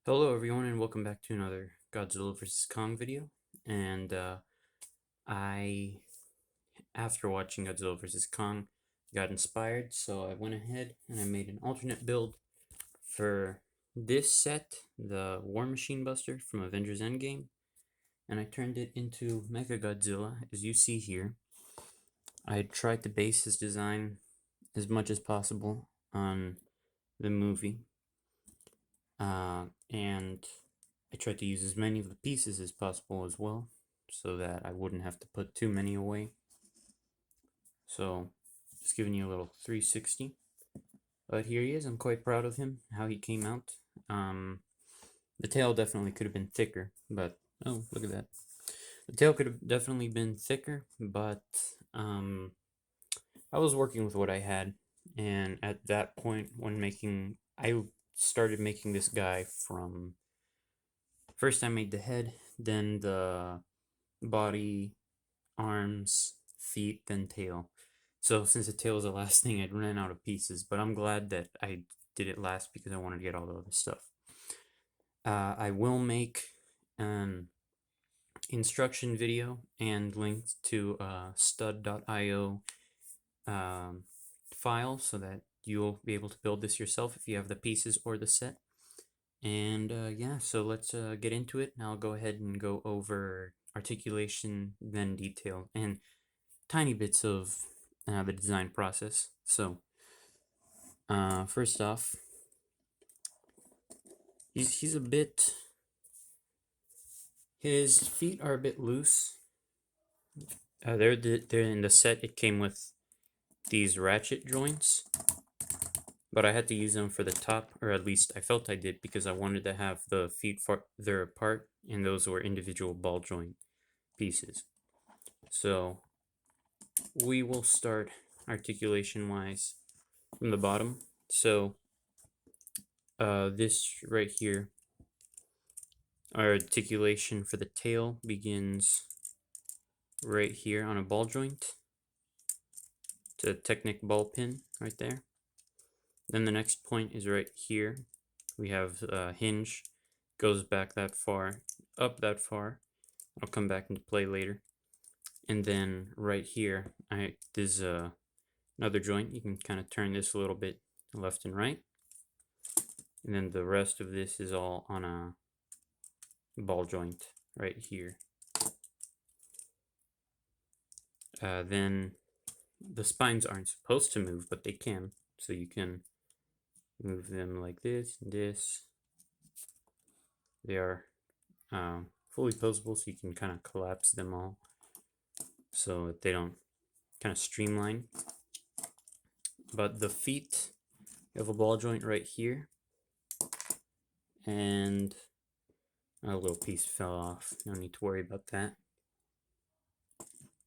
Hello everyone and welcome back to another Godzilla vs. Kong video. And I, after watching Godzilla vs. Kong, got inspired, so I went ahead and I made an alternate build for this set, the War Machine Buster from Avengers Endgame, and I turned it into Mechagodzilla, as you see here. I tried to base his design as much as possible on the movie, and I tried to use as many of the pieces as possible as well, so that I wouldn't have to put too many away. So, just giving you a little 360. But here he is. I'm quite proud of him, how he came out. The tail definitely could have been thicker, but oh, look at that. The tail could have definitely been thicker, but I was working with what I had, and at that point, I started making this guy from. First, I made the head, then the body, arms, feet, then tail. So since the tail was the last thing, I'd ran out of pieces, but I'm glad that I did it last because I wanted to get all the other stuff. I will make an instruction video and link to a stud.io file so that you'll be able to build this yourself if you have the pieces or the set. And yeah, so let's get into it. Now I'll go ahead and go over articulation, then detail, and tiny bits of the design process. So first off, he's a bit. His feet are a bit loose. They're in the set. It came with these ratchet joints, but I had to use them for the top, or at least I felt I did, because I wanted to have the feet farther apart, and those were individual ball joint pieces. So we will start articulation wise from the bottom. So this right here, our articulation for the tail begins right here on a ball joint to technic ball pin right there. Then the next point is right here. We have a hinge, goes back that far, up that far. I'll come back into play later. And then right here, there's another joint. You can kind of turn this a little bit left and right. And then the rest of this is all on a ball joint right here. Then the spines aren't supposed to move, but they can. So you can move them like this and this. They are fully posable, so you can kind of collapse them all so that they don't kind of streamline. But the feet, you have a ball joint right here, and a little piece fell off. No need to worry about that.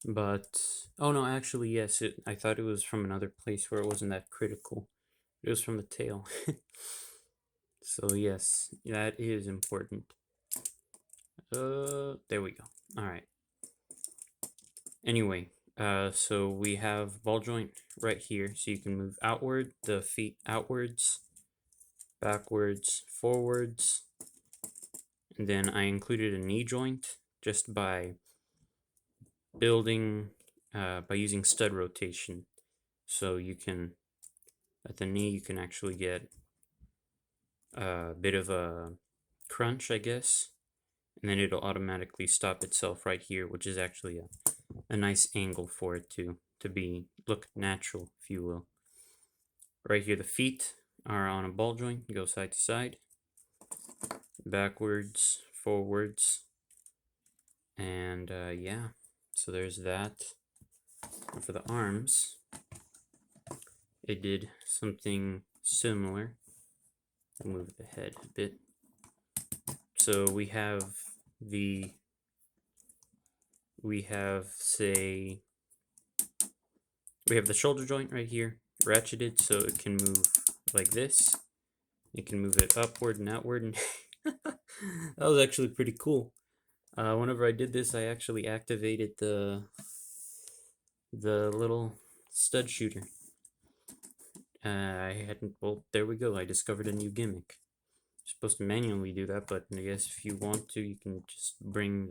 But oh no, actually yes, I thought it was from another place where it wasn't that critical. It was from the tail. So yes, that is important. There we go. All right. Anyway, so we have ball joint right here, so you can move outward, the feet outwards, backwards, forwards, and then I included a knee joint just by building, by using stud rotation. So you can, at the knee, you can actually get a bit of a crunch, I guess, and then it'll automatically stop itself right here, which is actually a nice angle for it to look natural, if you will. Right here, the feet are on a ball joint, go side to side, backwards, forwards, and yeah, so there's that. And for the arms, it did something similar. I'll move the head a bit. So we have the shoulder joint right here, ratcheted so it can move like this. You can move it upward and outward, and that was actually pretty cool. Whenever I did this, I actually activated the little stud shooter. I hadn't. Well, there we go. I discovered a new gimmick. supposed to manually do that, but I guess if you want to, you can just bring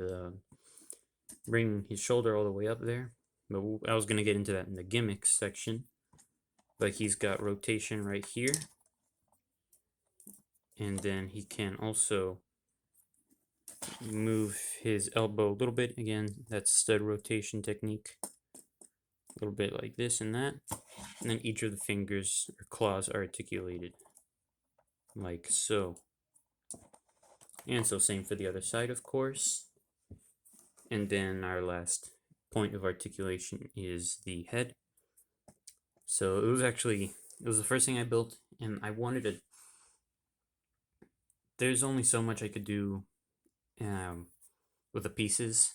his shoulder all the way up there. But I was gonna get into that in the gimmicks section. But he's got rotation right here, and then he can also move his elbow a little bit. Again, that's stud rotation technique. A little bit like this and that, and then each of the fingers or claws are articulated like so. And so same for the other side, of course. And then our last point of articulation is the head. So it was the first thing I built, and I wanted to. There's only so much I could do with the pieces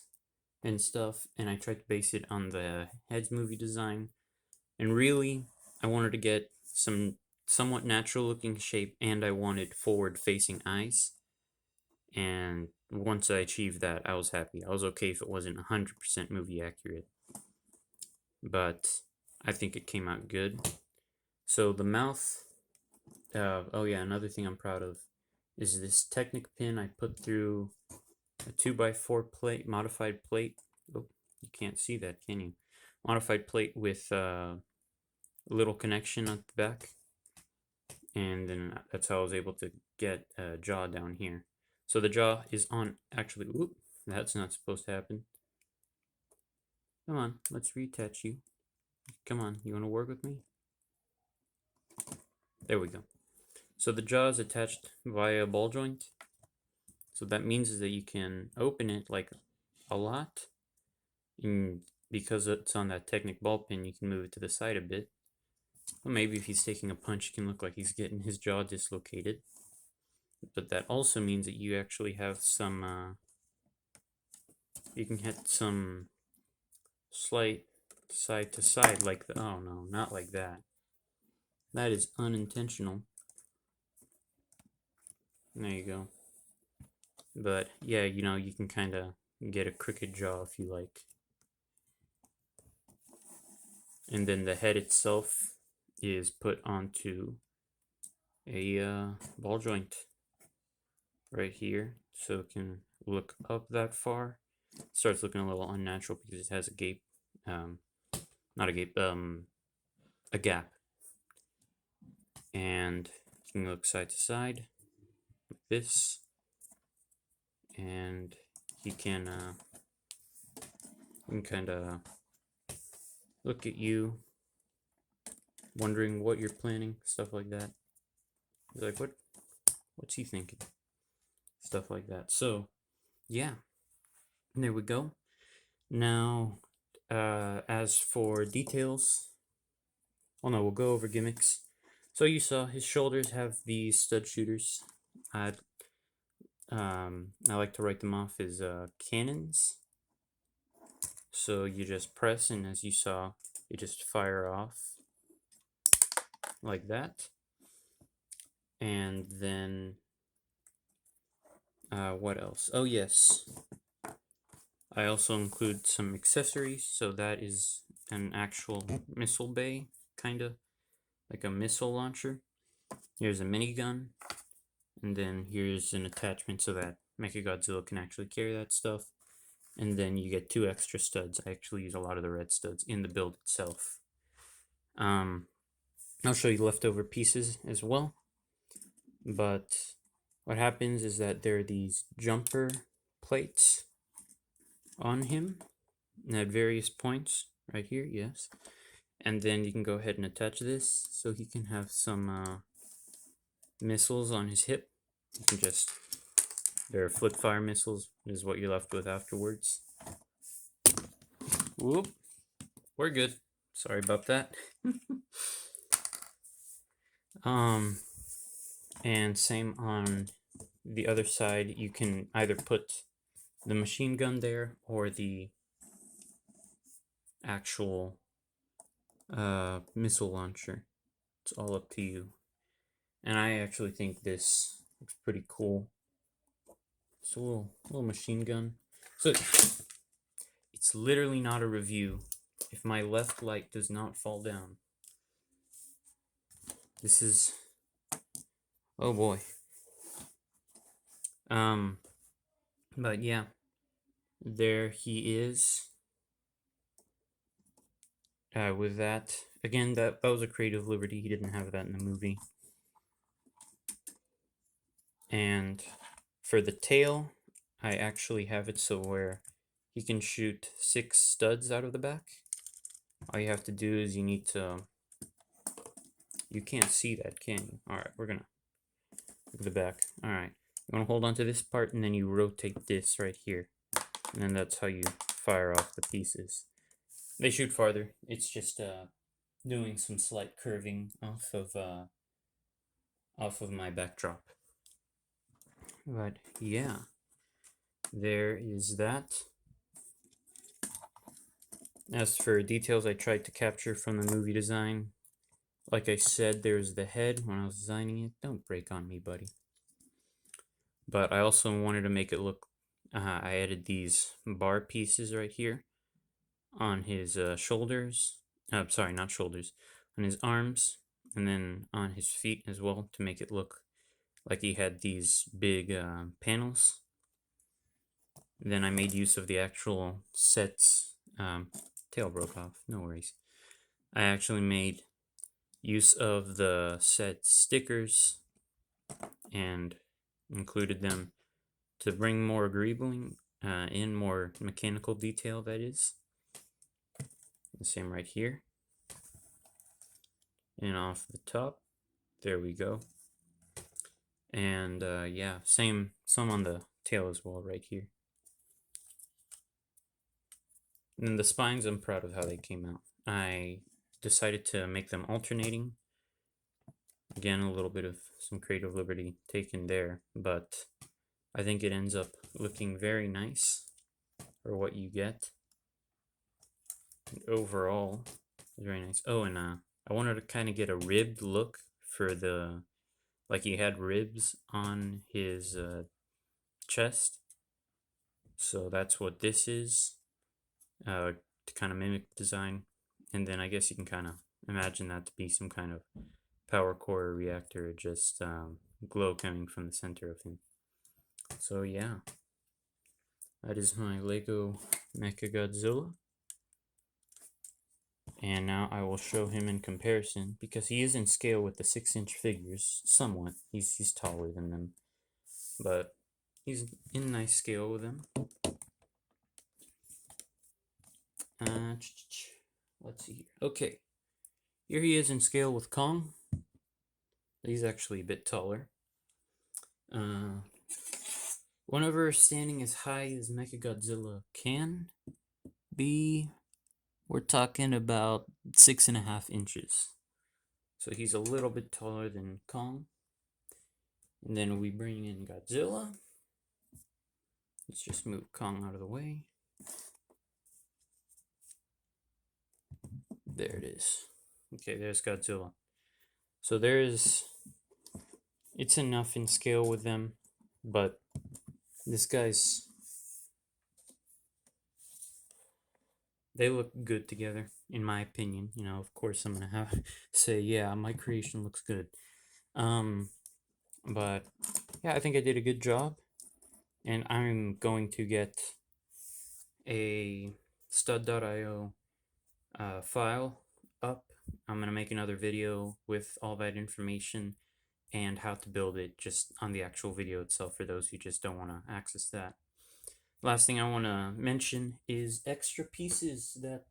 and stuff, and I tried to base it on the Heads movie design. And really, I wanted to get some somewhat natural looking shape, and I wanted forward facing eyes. And once I achieved that, I was happy. I was okay if it wasn't 100% movie accurate, but I think it came out good. So the mouth, oh yeah, another thing I'm proud of is this Technic pin I put through a 2x4 plate, modified plate. Oh, you can't see that, can you? Modified plate with a little connection at the back. And then that's how I was able to get a jaw down here. So the jaw is on, actually, whoop, that's not supposed to happen. Come on, let's reattach you. Come on, you want to work with me? There we go. So the jaw is attached via a ball joint. So that means is that you can open it like a lot. And because it's on that Technic ball pin, you can move it to the side a bit. Well, maybe if he's taking a punch, it can look like he's getting his jaw dislocated. But that also means that you actually have some, you can hit some slight side to side like the, oh no, not like that. That is unintentional. There you go. But yeah, you know, you can kind of get a crooked jaw if you like. And then the head itself is put onto a ball joint right here, so it can look up that far. It starts looking a little unnatural because it has a gape, not a gape, a gap. And you can look side to side like this, and he can kind of look at you, wondering what you're planning, stuff like that. He's like, what's he thinking? Stuff like that. So, yeah, there we go. Now, as for details, well, no, we'll go over gimmicks. So you saw his shoulders have these stud shooters. I like to write them off as cannons. So you just press, and as you saw, you just fire off like that. And then, what else? Oh, yes. I also include some accessories. So that is an actual missile bay, kind of like a missile launcher. Here's a minigun. And then here's an attachment so that Mechagodzilla can actually carry that stuff. And then you get 2 extra studs. I actually use a lot of the red studs in the build itself. I'll show you leftover pieces as well. But what happens is that there are these jumper plates on him at various points right here, yes. And then you can go ahead and attach this so he can have some missiles on his hip. You can just, they're flip fire missiles is what you're left with afterwards. Whoop, we're good. Sorry about that. And same on the other side, you can either put the machine gun there or the actual missile launcher. It's all up to you. And I actually think this looks pretty cool. It's a little machine gun. So it's literally not a review if my left light does not fall down. This is, oh boy. Um, but yeah, there he is. With that, again, that was a creative liberty. He didn't have that in the movie. And for the tail, I actually have it so where he can shoot 6 studs out of the back. All you have to do is you need to. You can't see that, can you? Alright, we're gonna look at the back. Alright, you wanna hold on to this part and then you rotate this right here. And then that's how you fire off the pieces. They shoot farther. It's just doing some slight curving off of my backdrop. But yeah, there is that. As for details I tried to capture from the movie design, like I said, there's the head when I was designing it. Don't break on me, buddy. But I also wanted to make it look, I added these bar pieces right here on his shoulders. Sorry, not shoulders, on his arms, and then on his feet as well to make it look like he had these big panels. Then I made use of the actual sets. Tail broke off, no worries. I actually made use of the set stickers and included them to bring more greebling in, more mechanical detail, that is. The same right here. And off the top, there we go. And yeah, some on the tail as well right here. And then the spines, I'm proud of how they came out. I decided to make them alternating. Again, a little bit of some creative liberty taken there, but I think it ends up looking very nice for what you get. And overall, very nice. Oh, and I wanted to kind of get a ribbed look for the, like he had ribs on his chest. So that's what this is, to kind of mimic design. And then I guess you can kind of imagine that to be some kind of power core reactor, just glow coming from the center of him. So yeah, that is my Lego Mechagodzilla. And now I will show him in comparison, because he is in scale with the 6-inch figures, somewhat. He's taller than them, but he's in nice scale with them. Let's see here. Okay, here he is in scale with Kong. He's actually a bit taller. Whenever standing as high as Mechagodzilla can be, we're talking about 6.5 inches. So he's a little bit taller than Kong. And then we bring in Godzilla. Let's just move Kong out of the way. There it is. Okay, there's Godzilla. So it's enough in scale with them, but this guy's, they look good together, in my opinion. You know, of course, I'm gonna have to say, yeah, my creation looks good. But yeah, I think I did a good job, and I'm going to get a stud.io file up. I'm gonna make another video with all that information and how to build it just on the actual video itself for those who just don't want to access that. Last thing I want to mention is extra pieces that